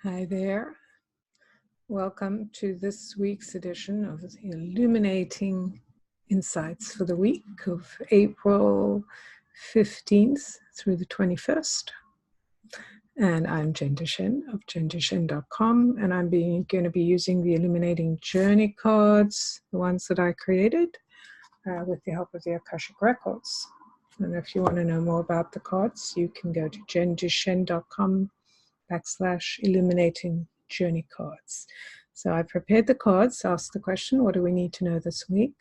Hi there. Welcome to this week's edition of the Illuminating Insights for the week of April 15th through the 21st. And I'm Jen Duchene of jenduchene.com, and I'm going to be using the Illuminating Journey Cards, the ones that I created, with the help of the Akashic Records. And if you want to know more about the cards, you can go to jenduchene.com/Illuminating Journey Cards. So I prepared the cards, asked the question, what do we need to know this week?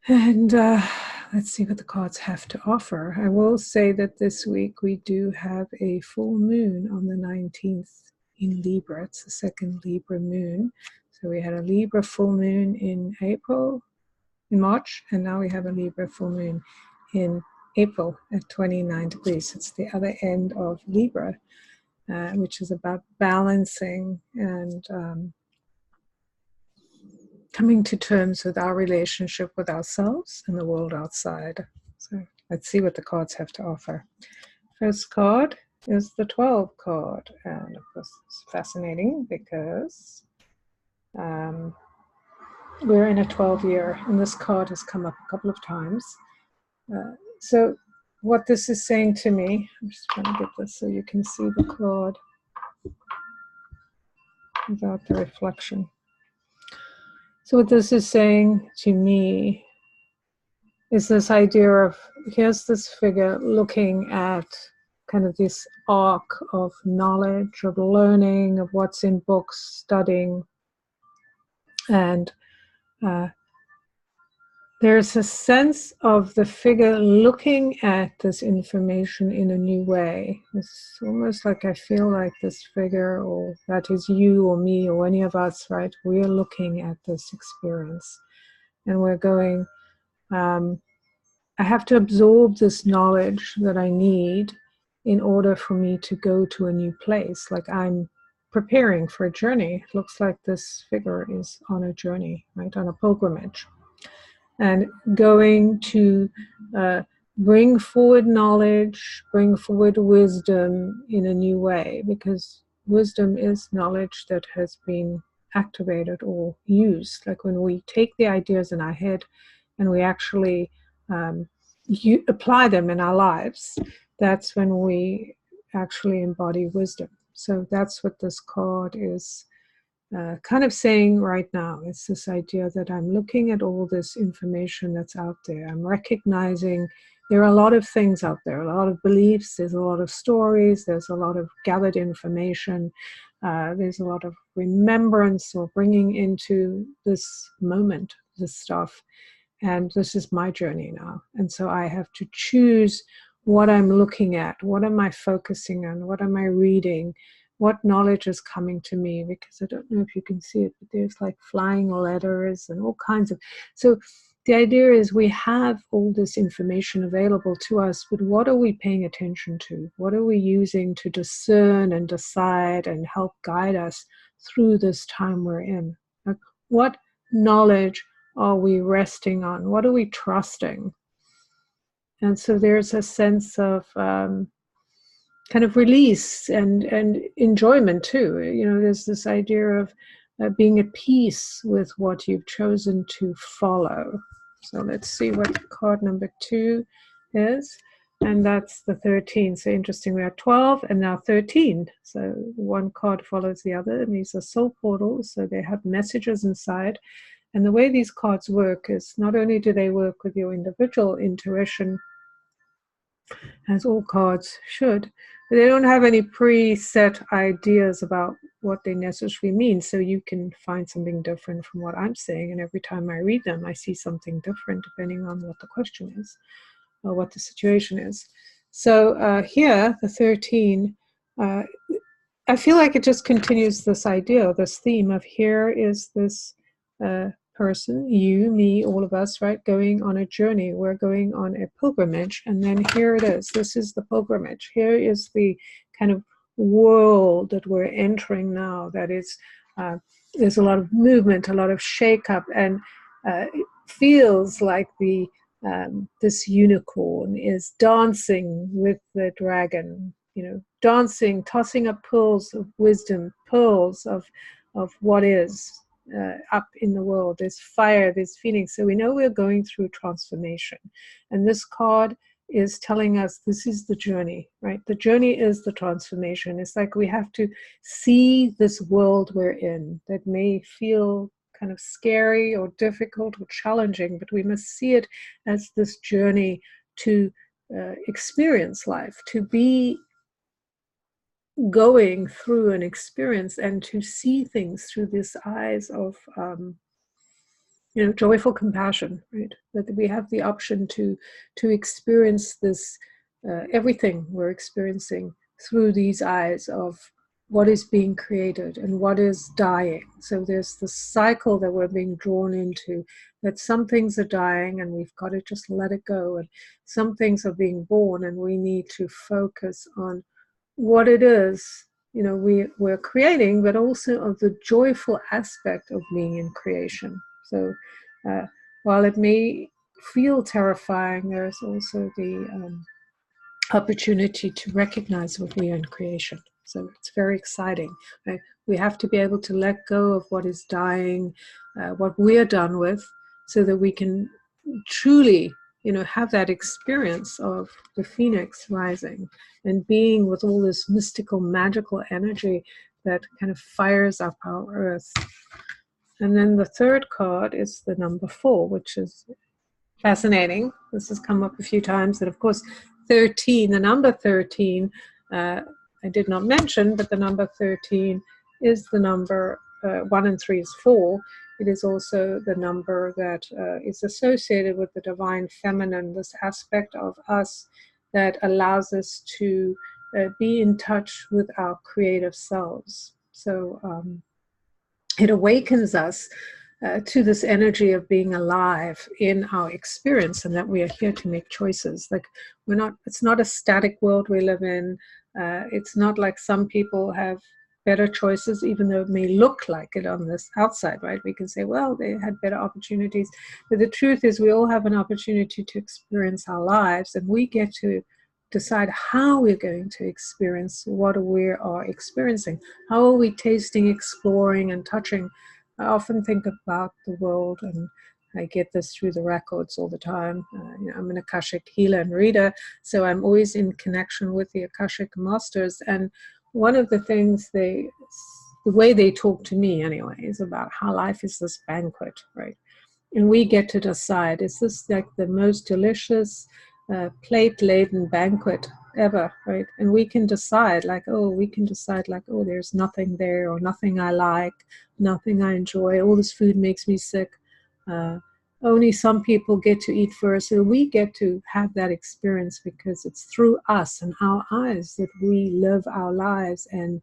And let's see what the cards have to offer. I will say that this week we do have a full moon on the 19th in Libra. It's the second Libra moon. So we had a Libra full moon in March, and now we have a Libra full moon in April at 29 degrees. It's the other end of Libra. Which is about balancing and coming to terms with our relationship with ourselves and the world outside. So let's see what the cards have to offer. First card is the 12 card. And of course, it's fascinating because we're in a 12 year, and this card has come up a couple of times. So what this is saying to me, I'm just trying to get this so you can see the card without the reflection. So what this is saying to me is this idea of, here's this figure looking at kind of this arc of knowledge, of learning, of what's in books, studying, and there's a sense of the figure looking at this information in a new way. It's almost like I feel like this figure, or that is you or me or any of us, right? We're looking at this experience and we're going, I have to absorb this knowledge that I need in order for me to go to a new place. Like I'm preparing for a journey. It looks like this figure is on a journey, right? On a pilgrimage. And going to bring forward knowledge, bring forward wisdom in a new way, because wisdom is knowledge that has been activated or used. Like when we take the ideas in our head and we actually apply them in our lives, that's when we actually embody wisdom. So that's what this card is kind of saying right now. It's this idea that I'm looking at all this information that's out there. I'm recognizing there are a lot of things out there, a lot of beliefs, there's a lot of stories, there's a lot of gathered information, there's a lot of remembrance or bringing into this moment, this stuff. And this is my journey now. And so I have to choose what I'm looking at, what am I focusing on, what am I reading, what knowledge is coming to me, because I don't know if you can see it, but there's like flying letters and all kinds of, so the idea is we have all this information available to us, but what are we paying attention to? What are we using to discern and decide and help guide us through this time we're in? Like, what knowledge are we resting on? What are we trusting? And so there's a sense of kind of release and enjoyment too. You know, there's this idea of being at peace with what you've chosen to follow. So let's see what card number 2 is. And that's the 13. So interesting, we have 12 and now 13. So one card follows the other, and these are soul portals. So they have messages inside. And the way these cards work is not only do they work with your individual intuition, as all cards should, but they don't have any preset ideas about what they necessarily mean. So you can find something different from what I'm saying. And every time I read them, I see something different depending on what the question is or what the situation is. So here, the 13, I feel like it just continues this idea, this theme of here is this person, you, me, all of us, right, going on a journey. We're going on a pilgrimage, and then here it is. This is the pilgrimage. Here is the kind of world that we're entering now. That is, there's a lot of movement, a lot of shake-up, and it feels like the this unicorn is dancing with the dragon, you know, dancing, tossing up pearls of wisdom, pearls of what is up in the world. There's fire, there's phoenix. So we know we're going through transformation. And this card is telling us this is the journey, right? The journey is the transformation. It's like we have to see this world we're in that may feel kind of scary or difficult or challenging, but we must see it as this journey to experience life, to be going through an experience and to see things through these eyes of joyful compassion, right? That we have the option to experience this everything we're experiencing through these eyes of what is being created and what is dying. So there's the cycle that we're being drawn into, that some things are dying and we've got to just let it go, and some things are being born and we need to focus on what it is we're creating, but also of the joyful aspect of being in creation. So while it may feel terrifying, there's also the opportunity to recognize what we are in creation. So it's very exciting, right? We have to be able to let go of what is dying, what we're done with, so that we can truly have that experience of the phoenix rising and being with all this mystical, magical energy that kind of fires up our earth. And then the third card is the number 4, which is fascinating. This has come up a few times. And of course, 13, the number 13, I did not mention, but the number 13 is the number, 1 and 3 is 4. It is also the number that is associated with the divine feminine, this aspect of us that allows us to be in touch with our creative selves. So it awakens us to this energy of being alive in our experience, and that we are here to make choices. Like it's not a static world we live in. It's not like some people have better choices, even though it may look like it on this outside, right? We can say, well, they had better opportunities. But the truth is we all have an opportunity to experience our lives, and we get to decide how we're going to experience what we are experiencing. How are we tasting, exploring, and touching? I often think about the world, and I get this through the records all the time. I'm an Akashic healer and reader, so I'm always in connection with the Akashic masters. And one of the things the way they talk to me anyway, is about how life is this banquet, right? And we get to decide, is this like the most delicious plate-laden banquet ever, right? And we can decide there's nothing there, or nothing I like, nothing I enjoy, all this food makes me sick. Only some people get to eat first. So we get to have that experience because it's through us and our eyes that we live our lives and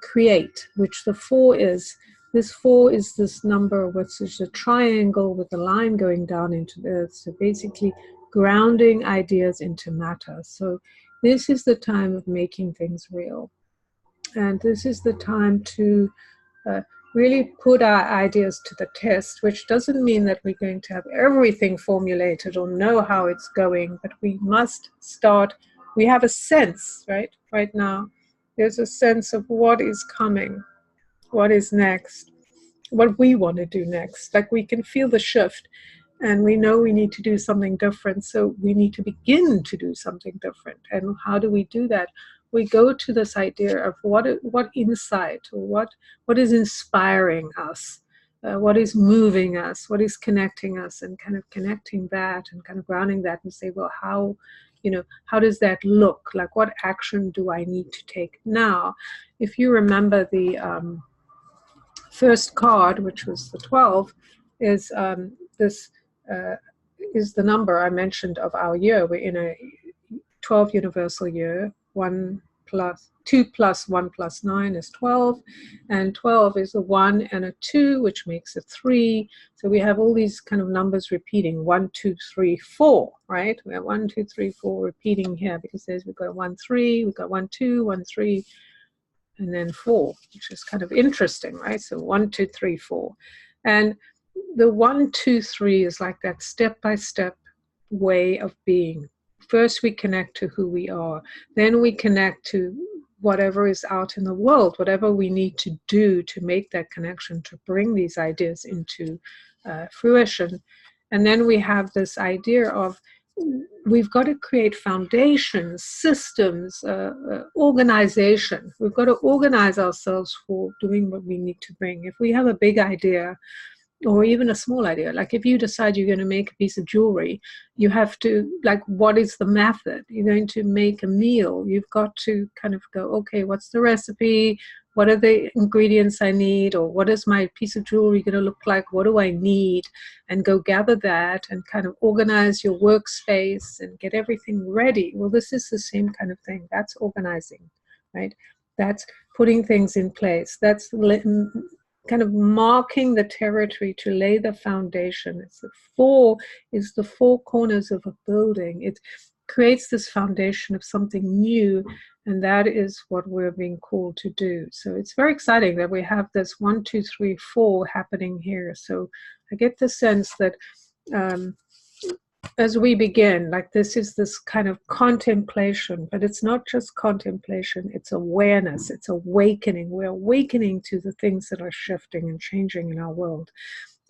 create, which the 4 is. This 4 is this number, which is a triangle with a line going down into the earth. So basically grounding ideas into matter. So this is the time of making things real. And this is the time to really put our ideas to the test, which doesn't mean that we're going to have everything formulated or know how it's going, but we must start. We have a sense, right now. There's a sense of what is coming, what is next, what we want to do next. Like we can feel the shift, and we know we need to do something different. So we need to begin to do something different. And how do we do that? We go to this idea of what insight, or what is inspiring us, what is moving us, what is connecting us, and kind of connecting that and kind of grounding that and say, well, how does that look? Like, what action do I need to take now? If you remember the first card, which was the 12, is this is the number I mentioned of our year. We're in a 12 universal year. 2 plus 1 plus 9 is 12, and 12 is a 1 and a 2, which makes it 3. So we have all these kind of numbers repeating: 1, 2, 3, 4, right? We have 1, 2, 3, 4 repeating here, because we've got 1, 3, we've got 1, 2, 1, 3, and then 4, which is kind of interesting, right? So 1, 2, 3, 4. And the 1, 2, 3 is like that step-by-step way of being first we connect to who we are, then we connect to whatever is out in the world, whatever we need to do to make that connection, to bring these ideas into fruition. And then we have this idea of we've got to create foundations, systems, organization. We've got to organize ourselves for doing what we need to bring. If we have a big idea, or even a small idea, like if you decide you're going to make a piece of jewelry, you have to, like, what is the method? You're going to make a meal. You've got to kind of go, okay, what's the recipe? What are the ingredients I need? Or what is my piece of jewelry going to look like? What do I need? And go gather that and kind of organize your workspace and get everything ready. Well, this is the same kind of thing. That's organizing, right? That's putting things in place. That's kind of marking the territory to lay the foundation. It's the four corners of a building. It creates this foundation of something new, and that is what we're being called to do. So it's very exciting that we have this 1, 2, 3, 4 happening here. So I get the sense that as we begin, like this is this kind of contemplation, but it's not just contemplation, it's awareness, it's awakening. We're awakening to the things that are shifting and changing in our world.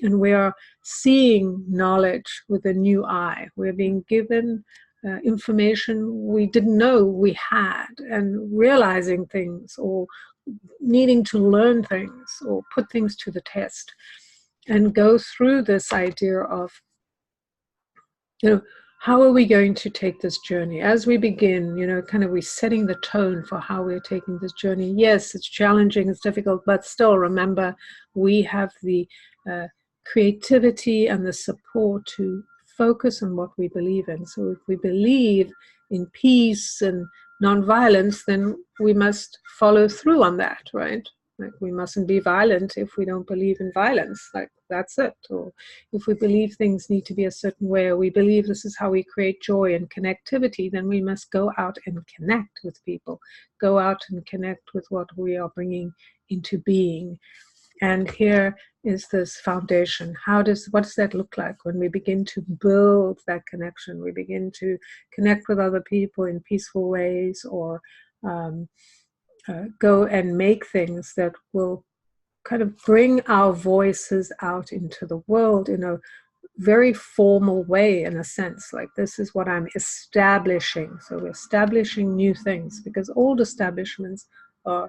And we are seeing knowledge with a new eye. We're being given information we didn't know we had, and realizing things, or needing to learn things, or put things to the test, and go through this idea of, how are we going to take this journey? As we begin, kind of we're setting the tone for how we're taking this journey. Yes, it's challenging, it's difficult, but still remember, we have the creativity and the support to focus on what we believe in. So if we believe in peace and nonviolence, then we must follow through on that, right? Like, we mustn't be violent if we don't believe in violence. Like, that's it. Or if we believe things need to be a certain way, or we believe this is how we create joy and connectivity, then we must go out and connect with people. Go out and connect with what we are bringing into being. And here is this foundation. What does that look like when we begin to build that connection? We begin to connect with other people in peaceful ways, or go and make things that will kind of bring our voices out into the world in a very formal way, in a sense. Like, this is what I'm establishing. So we're establishing new things, because old establishments are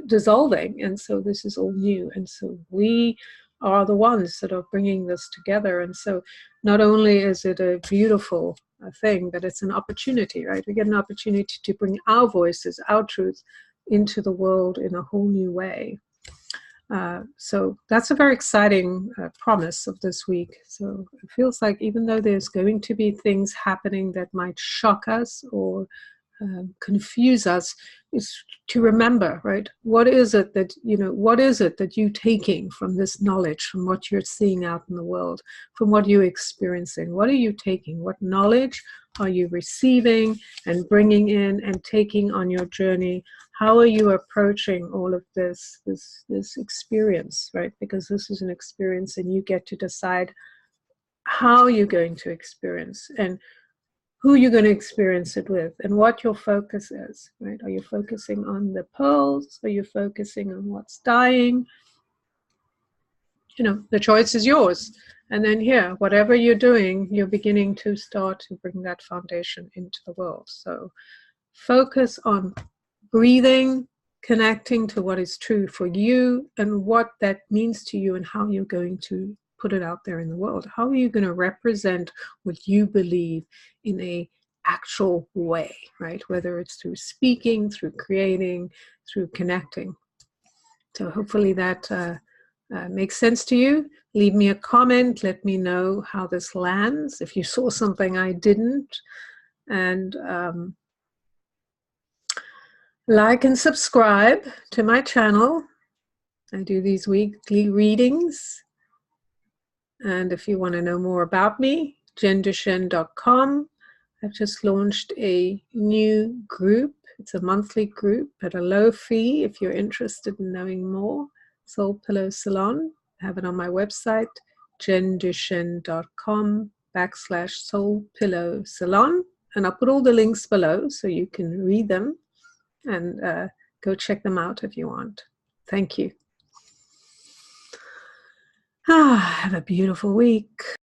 dissolving, and so this is all new, and so we are the ones that are bringing this together. And so not only is it a beautiful thing, but it's an opportunity, right? We get an opportunity to bring our voices, our truth, into the world in a whole new way. So that's a very exciting promise of this week. So it feels like, even though there's going to be things happening that might shock us or confuse us, is to remember, right? What is it that you're taking from this knowledge, from what you're seeing out in the world, from what you're experiencing? What are you taking? What knowledge are you receiving and bringing in and taking on your journey? How are you approaching all of this experience, right? Because this is an experience, and you get to decide how you're going to experience, and who you're going to experience it with, and what your focus is, right? Are you focusing on the pearls? Are you focusing on what's dying? The choice is yours. And then here, whatever you're doing, you're beginning to start to bring that foundation into the world. So focus on breathing, connecting to what is true for you, and what that means to you, and how you're going to put it out there in the world. How are you going to represent what you believe in a actual way, right? Whether it's through speaking, through creating, through connecting. So hopefully that makes sense to you. Leave me a comment. Let me know how this lands, if you saw something I didn't. And like and subscribe to my channel. I do these weekly readings. And if you want to know more about me, jenduchene.com. I've just launched a new group. It's a monthly group at a low fee if you're interested in knowing more. Soul Pillow Salon. I have it on my website, jenduchene.com. /soulpillowsalon. And I'll put all the links below so you can read them and go check them out if you want. Thank you. Have a beautiful week.